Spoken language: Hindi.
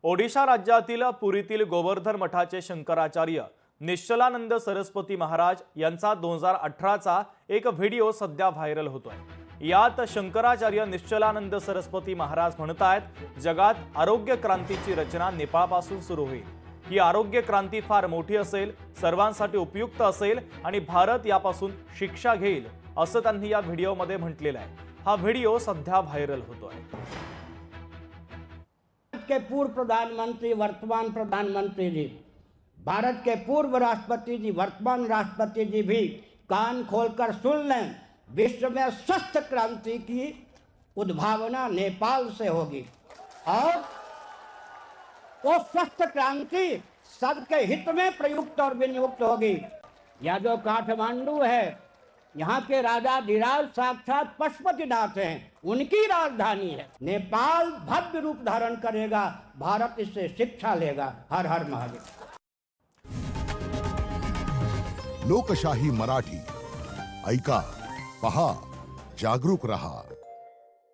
ओडिशा राज्यातील पुरीतील गोवर्धन मठाचे शंकराचार्य निश्चलानंद सरस्वती महाराज यांचा 2018चा एक व्हिडिओ सध्या व्हायरल होतोय। यात शंकराचार्य निश्चलानंद सरस्वती महाराज म्हणतात, जगात आरोग्य क्रांतीची रचना नेपाळपासून सुरू होईल। ही आरोग्य क्रांती फार मोठी असेल, सर्वांसाठी उपयुक्त असेल आणि भारत यापासून शिक्षा घेईल असं त्यांनी या व्हिडिओमध्ये म्हटलेलं आहे। हा व्हिडिओ सध्या व्हायरल होतोय। के पूर्व प्रधानमंत्री वर्तमान प्रधानमंत्री जी, भारत के पूर्व राष्ट्रपति जी वर्तमान राष्ट्रपति जी भी कान खोलकर सुन लें। विश्व में स्वस्थ क्रांति की उद्भावना नेपाल से होगी और वो स्वस्थ क्रांति सबके हित में प्रयुक्त और विनियुक्त होगी। यह जो काठमांडू है, यहाँ के राजाधिराज साक्षात पशुपतिनाथ हैं, उनकी राजधानी है। नेपाल भव्य रूप धारण करेगा, भारत इससे शिक्षा लेगा। हर हर महादेव। लोकशाही मराठी ऐका, पहा, जागरूक रहा।